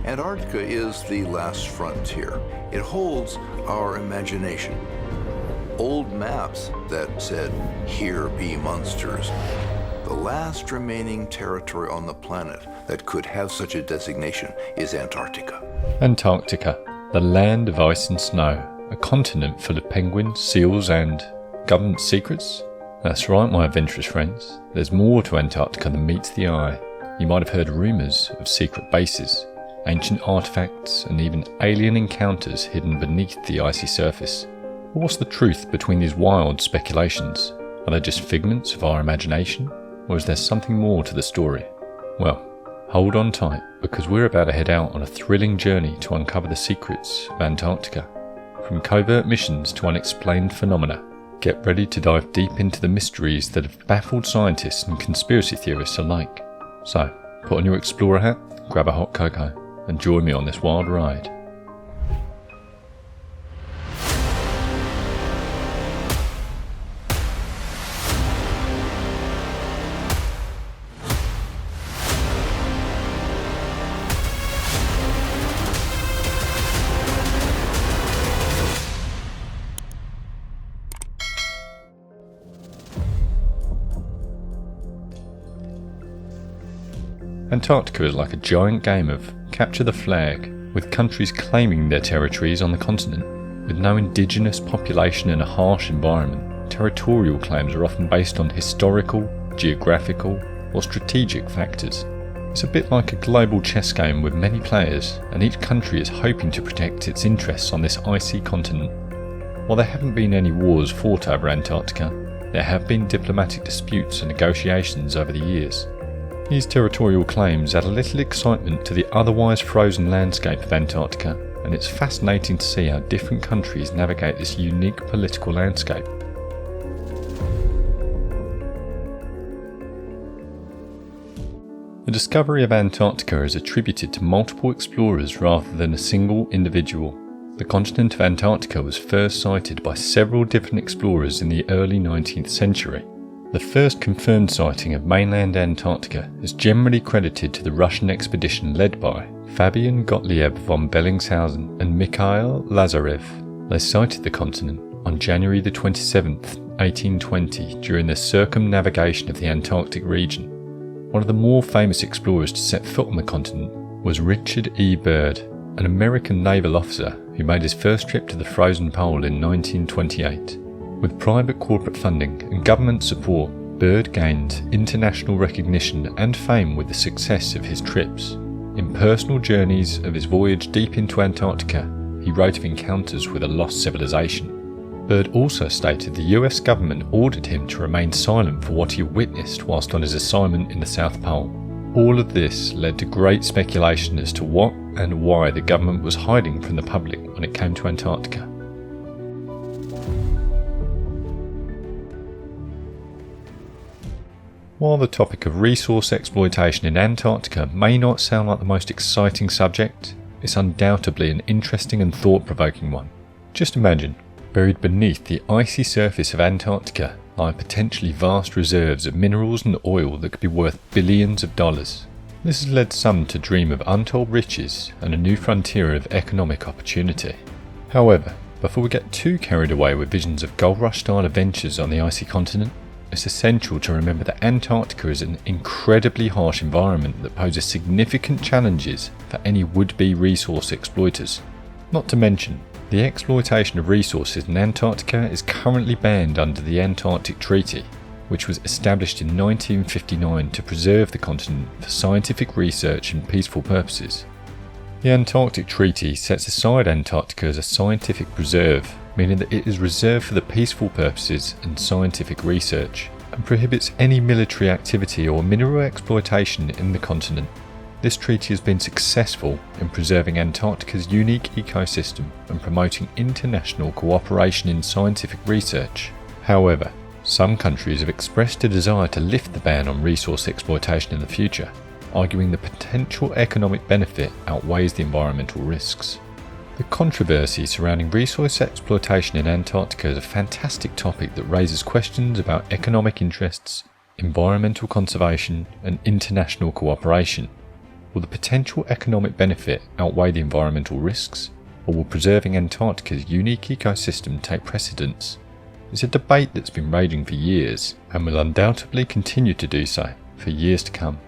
Antarctica is the last frontier. It holds our imagination. Old maps that said, "Here be monsters." The last remaining territory on the planet that could have such a designation is Antarctica. Antarctica, the land of ice and snow, a continent full of penguins, seals and government secrets? That's right, my adventurous friends. There's more to Antarctica than meets the eye. You might have heard rumours of secret bases, ancient artefacts and even alien encounters hidden beneath the icy surface. But what's the truth between these wild speculations? Are they just figments of our imagination? Or is there something more to the story? Well, hold on tight, because we're about to head out on a thrilling journey to uncover the secrets of Antarctica. From covert missions to unexplained phenomena, get ready to dive deep into the mysteries that have baffled scientists and conspiracy theorists alike. So, put on your explorer hat, grab a hot cocoa, and join me on this wild ride. Antarctica is like a giant game of capture the flag, with countries claiming their territories on the continent. With no indigenous population in a harsh environment, territorial claims are often based on historical, geographical, or strategic factors. It's a bit like a global chess game with many players, and each country is hoping to protect its interests on this icy continent. While there haven't been any wars fought over Antarctica, there have been diplomatic disputes and negotiations over the years. These territorial claims add a little excitement to the otherwise frozen landscape of Antarctica, and it's fascinating to see how different countries navigate this unique political landscape. The discovery of Antarctica is attributed to multiple explorers rather than a single individual. The continent of Antarctica was first sighted by several different explorers in the early 19th century. The first confirmed sighting of mainland Antarctica is generally credited to the Russian expedition led by Fabian Gottlieb von Bellingshausen and Mikhail Lazarev. They sighted the continent on January 27, 1820, during their circumnavigation of the Antarctic region. One of the more famous explorers to set foot on the continent was Richard E. Byrd, an American naval officer who made his first trip to the frozen pole in 1928. With private corporate funding and government support, Byrd gained international recognition and fame with the success of his trips. In personal journeys of his voyage deep into Antarctica, he wrote of encounters with a lost civilization. Byrd also stated the US government ordered him to remain silent for what he witnessed whilst on his assignment in the South Pole. All of this led to great speculation as to what and why the government was hiding from the public when it came to Antarctica. While the topic of resource exploitation in Antarctica may not sound like the most exciting subject, it's undoubtedly an interesting and thought-provoking one. Just imagine, buried beneath the icy surface of Antarctica lie potentially vast reserves of minerals and oil that could be worth billions of dollars. This has led some to dream of untold riches and a new frontier of economic opportunity. However, before we get too carried away with visions of gold rush-style adventures on the icy continent, it's essential to remember that Antarctica is an incredibly harsh environment that poses significant challenges for any would-be resource exploiters. Not to mention, the exploitation of resources in Antarctica is currently banned under the Antarctic Treaty, which was established in 1959 to preserve the continent for scientific research and peaceful purposes. The Antarctic Treaty sets aside Antarctica as a scientific preserve, meaning that it is reserved for the peaceful purposes and scientific research, and prohibits any military activity or mineral exploitation in the continent. This treaty has been successful in preserving Antarctica's unique ecosystem and promoting international cooperation in scientific research. However, some countries have expressed a desire to lift the ban on resource exploitation in the future, arguing the potential economic benefit outweighs the environmental risks. The controversy surrounding resource exploitation in Antarctica is a fantastic topic that raises questions about economic interests, environmental conservation, and international cooperation. Will the potential economic benefit outweigh the environmental risks, or will preserving Antarctica's unique ecosystem take precedence? It's a debate that's been raging for years and will undoubtedly continue to do so for years to come.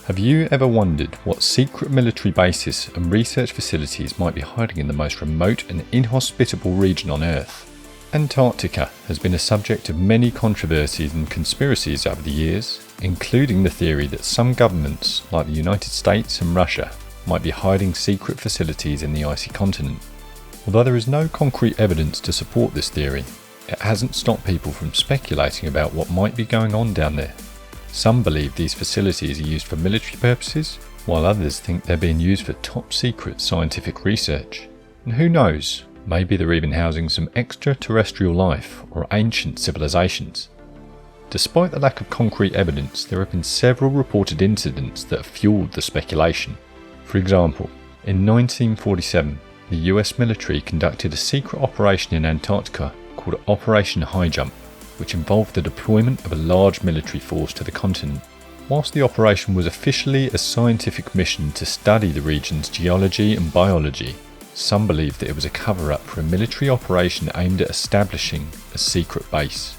Have you ever wondered what secret military bases and research facilities might be hiding in the most remote and inhospitable region on Earth? Antarctica has been a subject of many controversies and conspiracies over the years, including the theory that some governments, like the United States and Russia, might be hiding secret facilities in the icy continent. Although there is no concrete evidence to support this theory, it hasn't stopped people from speculating about what might be going on down there. Some believe these facilities are used for military purposes, while others think they're being used for top secret scientific research. And who knows, maybe they're even housing some extraterrestrial life or ancient civilizations. Despite the lack of concrete evidence, there have been several reported incidents that have fueled the speculation. For example, in 1947, the US military conducted a secret operation in Antarctica called Operation High Jump, which involved the deployment of a large military force to the continent. Whilst the operation was officially a scientific mission to study the region's geology and biology, some believe that it was a cover-up for a military operation aimed at establishing a secret base.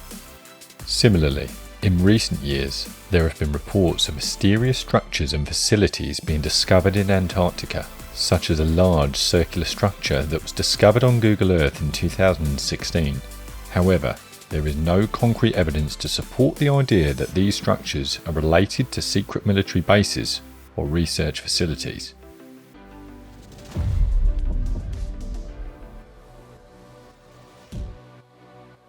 Similarly, in recent years, there have been reports of mysterious structures and facilities being discovered in Antarctica, such as a large circular structure that was discovered on Google Earth in 2016. However, there is no concrete evidence to support the idea that these structures are related to secret military bases or research facilities.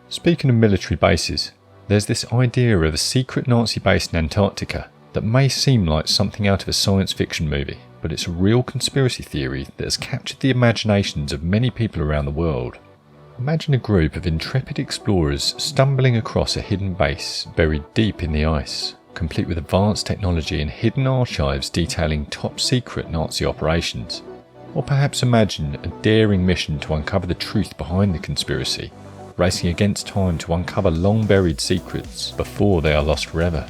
Speaking of military bases, there's this idea of a secret Nazi base in Antarctica that may seem like something out of a science fiction movie, but it's a real conspiracy theory that has captured the imaginations of many people around the world. Imagine a group of intrepid explorers stumbling across a hidden base buried deep in the ice, complete with advanced technology and hidden archives detailing top secret Nazi operations. Or perhaps imagine a daring mission to uncover the truth behind the conspiracy, racing against time to uncover long buried secrets before they are lost forever.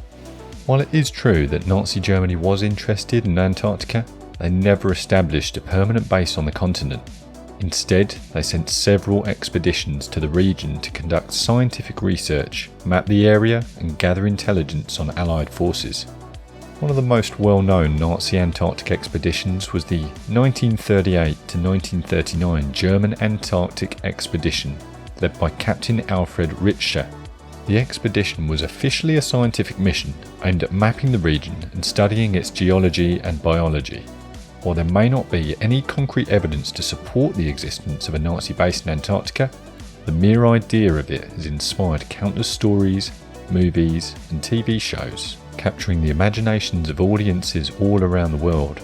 While it is true that Nazi Germany was interested in Antarctica, they never established a permanent base on the continent. Instead, they sent several expeditions to the region to conduct scientific research, map the area and gather intelligence on Allied forces. One of the most well-known Nazi Antarctic expeditions was the 1938 to 1939 German Antarctic expedition, led by Captain Alfred Richter. The expedition was officially a scientific mission aimed at mapping the region and studying its geology and biology. While there may not be any concrete evidence to support the existence of a Nazi base in Antarctica, the mere idea of it has inspired countless stories, movies and TV shows, capturing the imaginations of audiences all around the world.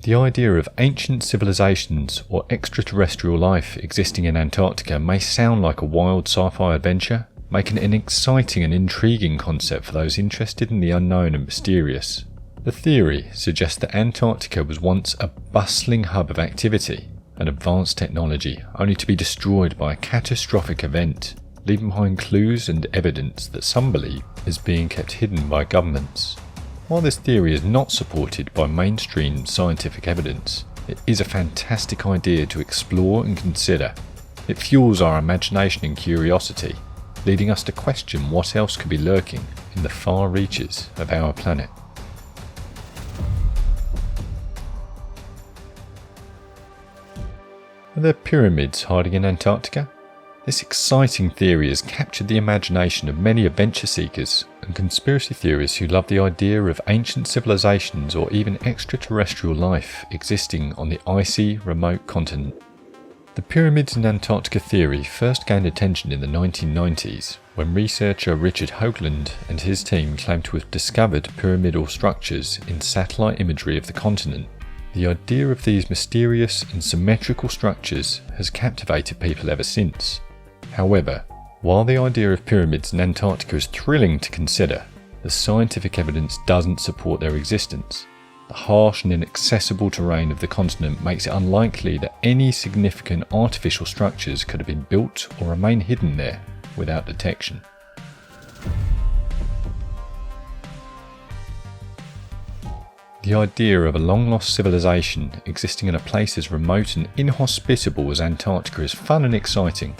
The idea of ancient civilizations or extraterrestrial life existing in Antarctica may sound like a wild sci-fi adventure, making it an exciting and intriguing concept for those interested in the unknown and mysterious. The theory suggests that Antarctica was once a bustling hub of activity and advanced technology, only to be destroyed by a catastrophic event, leaving behind clues and evidence that some believe is being kept hidden by governments. While this theory is not supported by mainstream scientific evidence, it is a fantastic idea to explore and consider. It fuels our imagination and curiosity, leading us to question what else could be lurking in the far reaches of our planet. Are there pyramids hiding in Antarctica? This exciting theory has captured the imagination of many adventure seekers and conspiracy theorists who love the idea of ancient civilizations or even extraterrestrial life existing on the icy, remote continent. The pyramids in Antarctica theory first gained attention in the 1990s when researcher Richard Hoagland and his team claimed to have discovered pyramidal structures in satellite imagery of the continent. The idea of these mysterious and symmetrical structures has captivated people ever since. However, while the idea of pyramids in Antarctica is thrilling to consider, the scientific evidence doesn't support their existence. The harsh and inaccessible terrain of the continent makes it unlikely that any significant artificial structures could have been built or remain hidden there without detection. The idea of a long-lost civilization existing in a place as remote and inhospitable as Antarctica is fun and exciting.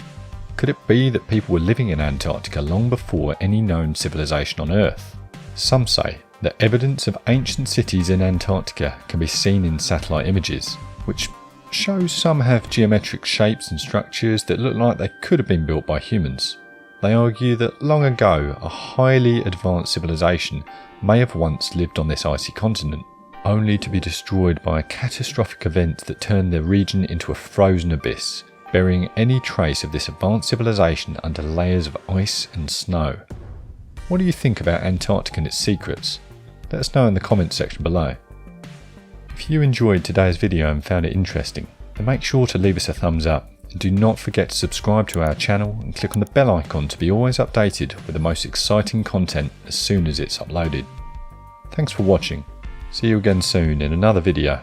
Could it be that people were living in Antarctica long before any known civilization on Earth? Some say that evidence of ancient cities in Antarctica can be seen in satellite images, which shows some have geometric shapes and structures that look like they could have been built by humans. They argue that long ago, a highly advanced civilization may have once lived on this icy continent, only to be destroyed by a catastrophic event that turned the region into a frozen abyss, burying any trace of this advanced civilization under layers of ice and snow. What do you think about Antarctica and its secrets? Let us know in the comments section below. If you enjoyed today's video and found it interesting, then make sure to leave us a thumbs up, and do not forget to subscribe to our channel and click on the bell icon to be always updated with the most exciting content as soon as it's uploaded. Thanks for watching. See you again soon in another video.